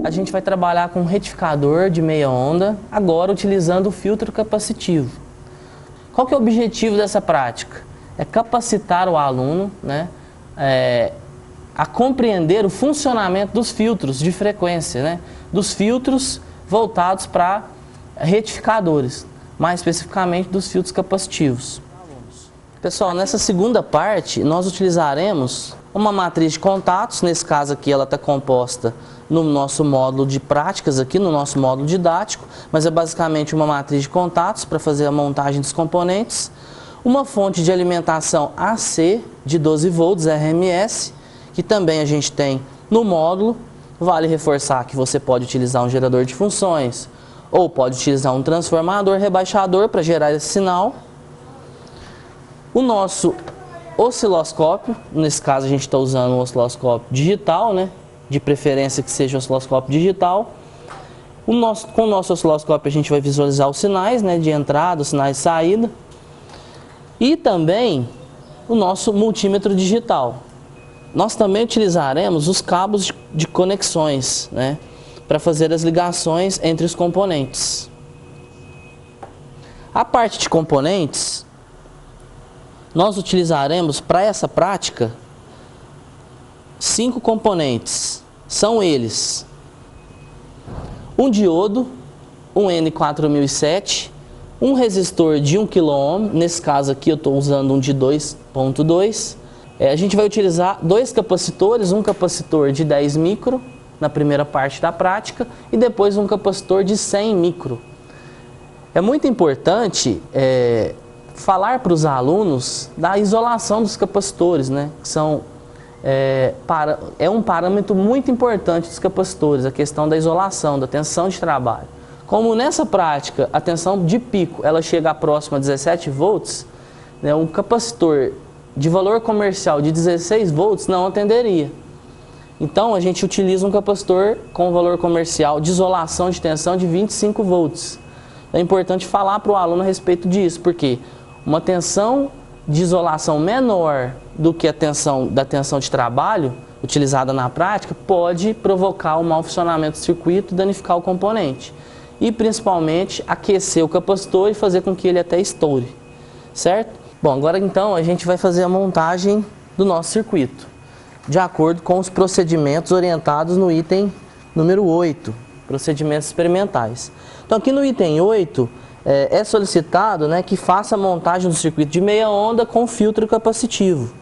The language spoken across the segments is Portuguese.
a gente vai trabalhar com um retificador de meia onda, agora utilizando o filtro capacitivo. Qual que é o objetivo dessa prática? É capacitar o aluno, né, a compreender o funcionamento dos filtros de frequência, né, dos filtros voltados para retificadores, mais especificamente dos filtros capacitivos. Pessoal, nessa segunda parte nós utilizaremos uma matriz de contatos, nesse caso aqui ela está composta no nosso módulo de práticas, aqui no nosso módulo didático, mas é basicamente uma matriz de contatos para fazer a montagem dos componentes, uma fonte de alimentação AC de 12 volts RMS, que também a gente tem no módulo. Vale reforçar que você pode utilizar um gerador de funções ou pode utilizar um transformador rebaixador para gerar esse sinal. O nosso osciloscópio, nesse caso a gente está usando um osciloscópio digital, né? De preferência que seja um osciloscópio digital. Com o nosso osciloscópio a gente vai visualizar os sinais, né, de entrada, os sinais de saída. E também o nosso multímetro digital. Nós também utilizaremos os cabos de conexões, né, para fazer as ligações entre os componentes. A parte de componentes, nós utilizaremos para essa prática 5 componentes. São eles: um diodo, um N4007, um resistor de 1 kΩ, nesse caso aqui eu estou usando um de 2.2. A gente vai utilizar 2 capacitores, um capacitor de 10 micro na primeira parte da prática e depois um capacitor de 100 micro. É muito importante falar para os alunos da isolação dos capacitores, né? Que são, é um parâmetro muito importante dos capacitores, a questão da isolação, da tensão de trabalho. Como nessa prática a tensão de pico ela chega próxima a 17 volts, né, um capacitor de valor comercial de 16 volts não atenderia. Então a gente utiliza um capacitor com valor comercial de isolação de tensão de 25 volts. É importante falar para o aluno a respeito disso, porque uma tensão de isolação menor do que a tensão de trabalho utilizada na prática pode provocar um mau funcionamento do circuito e danificar o componente. E principalmente aquecer o capacitor e fazer com que ele até estoure, certo? Bom, agora então a gente vai fazer a montagem do nosso circuito, de acordo com os procedimentos orientados no item número 8, procedimentos experimentais. Então aqui no item 8 é solicitado, né, que faça a montagem do circuito de meia onda com filtro capacitivo,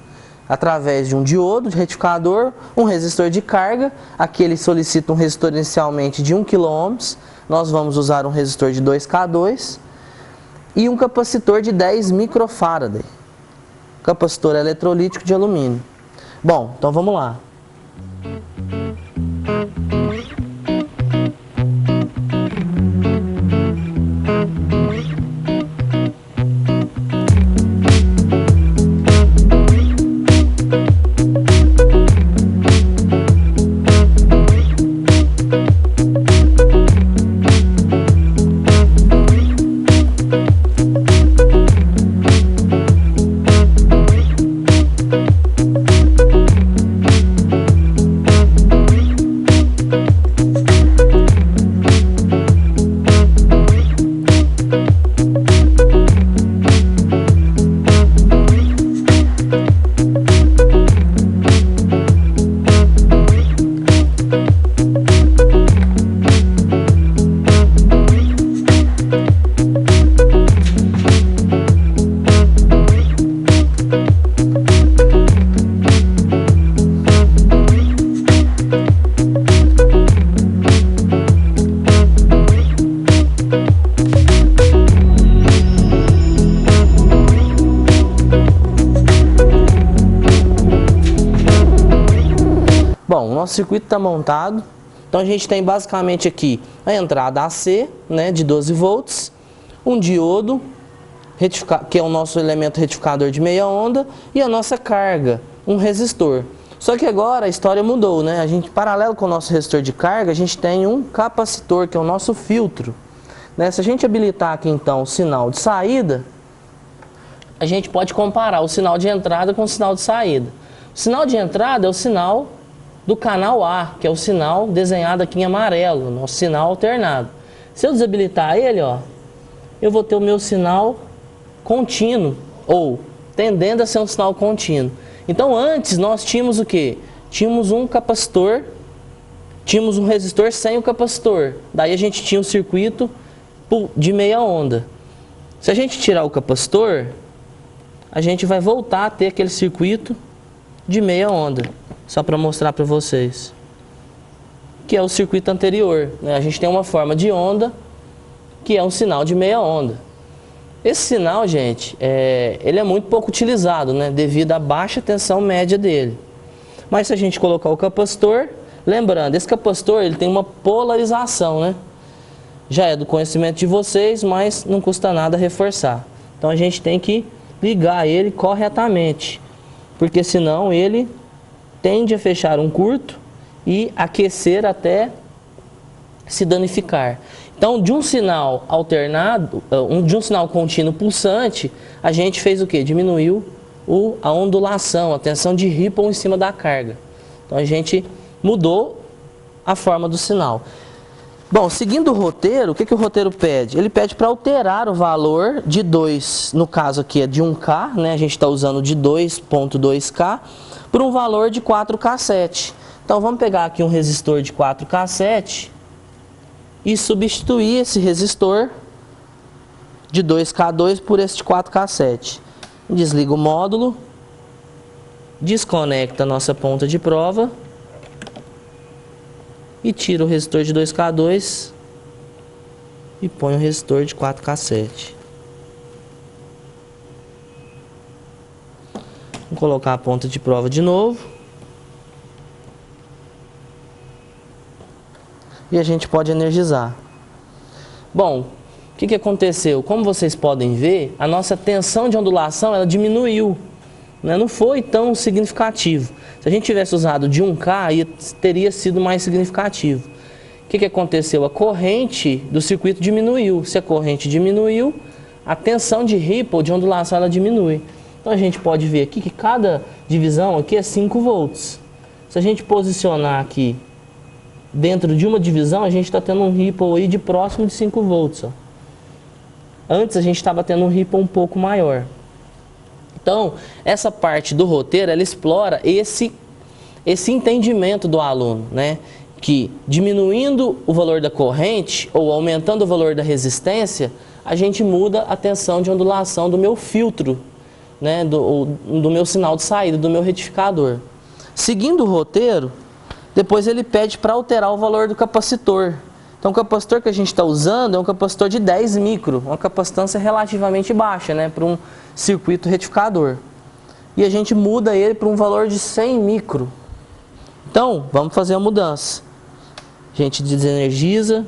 através de um diodo de retificador, um resistor de carga. Aqui ele solicita um resistor inicialmente de 1 kΩ, nós vamos usar um resistor de 2K2 e um capacitor de 10 microfarad, capacitor eletrolítico de alumínio. Bom, então vamos lá. Bom, o nosso circuito está montado. Então a gente tem basicamente aqui a entrada AC, né, de 12 volts, um diodo, que é o nosso elemento retificador de meia onda, e a nossa carga, um resistor. Só que agora a história mudou, né? A gente, paralelo com o nosso resistor de carga, a gente tem um capacitor, que é o nosso filtro, né? Se a gente habilitar aqui então o sinal de saída, a gente pode comparar o sinal de entrada com o sinal de saída. O sinal de entrada é o sinal do canal A, que é o sinal desenhado aqui em amarelo, nosso sinal alternado. Se eu desabilitar ele, ó, eu vou ter o meu sinal contínuo, ou tendendo a ser um sinal contínuo. Então antes nós tínhamos o quê? Tínhamos um capacitor, tínhamos um resistor sem o capacitor. Daí a gente tinha um circuito de meia onda. Se a gente tirar o capacitor, a gente vai voltar a ter aquele circuito de meia onda. Só para mostrar para vocês. Que é o circuito anterior, né? A gente tem uma forma de onda, que é um sinal de meia onda. Esse sinal, gente, ele é muito pouco utilizado, né? Devido à baixa tensão média dele. Mas se a gente colocar o capacitor, lembrando, esse capacitor ele tem uma polarização, né? Já é do conhecimento de vocês, mas não custa nada reforçar. Então a gente tem que ligar ele corretamente, porque senão ele tende a fechar um curto e aquecer até se danificar. Então, de um sinal alternado, de um sinal contínuo pulsante, a gente fez o quê? Diminuiu a ondulação, a tensão de ripple em cima da carga. Então, a gente mudou a forma do sinal. Bom, seguindo o roteiro, o que o roteiro pede? Ele pede para alterar o valor de 2, no caso aqui é de 1K, né? A gente está usando de 2.2K, por um valor de 4K7. Então vamos pegar aqui um resistor de 4K7 e substituir esse resistor de 2K2 por esse de 4K7. Desliga o módulo, desconecta a nossa ponta de prova e tira o resistor de 2K2 e põe o resistor de 4K7. Vou colocar a ponta de prova de novo. E a gente pode energizar. Bom, o que aconteceu? Como vocês podem ver, a nossa tensão de ondulação ela diminuiu, né? Não foi tão significativo. Se a gente tivesse usado de 1K, teria sido mais significativo. O que aconteceu? A corrente do circuito diminuiu. Se a corrente diminuiu, a tensão de ripple, de ondulação, ela diminui. Então a gente pode ver aqui que cada divisão aqui é 5 volts. Se a gente posicionar aqui dentro de uma divisão, a gente está tendo um ripple aí de próximo de 5 volts. Ó. Antes a gente estava tendo um ripple um pouco maior. Então, essa parte do roteiro, ela explora esse entendimento do aluno, né? Que diminuindo o valor da corrente ou aumentando o valor da resistência, a gente muda a tensão de ondulação do meu filtro, né? do meu sinal de saída, do meu retificador. Seguindo o roteiro, depois ele pede para alterar o valor do capacitor. Então o capacitor que a gente está usando é um capacitor de 10 micro, uma capacitância relativamente baixa, né, para um circuito retificador. E a gente muda ele para um valor de 100 micro. Então, vamos fazer a mudança. A gente desenergiza.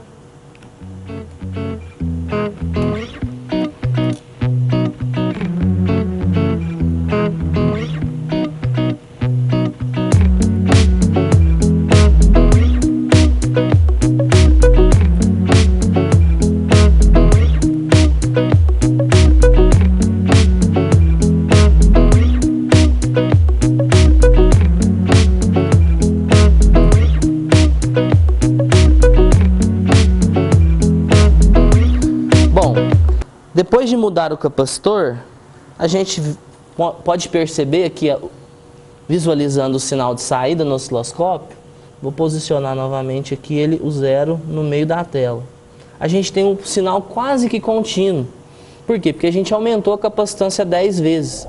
Depois de mudar o capacitor, a gente pode perceber aqui, visualizando o sinal de saída no osciloscópio, vou posicionar novamente aqui o 0 no meio da tela. A gente tem um sinal quase que contínuo. Por quê? Porque a gente aumentou a capacitância 10 vezes.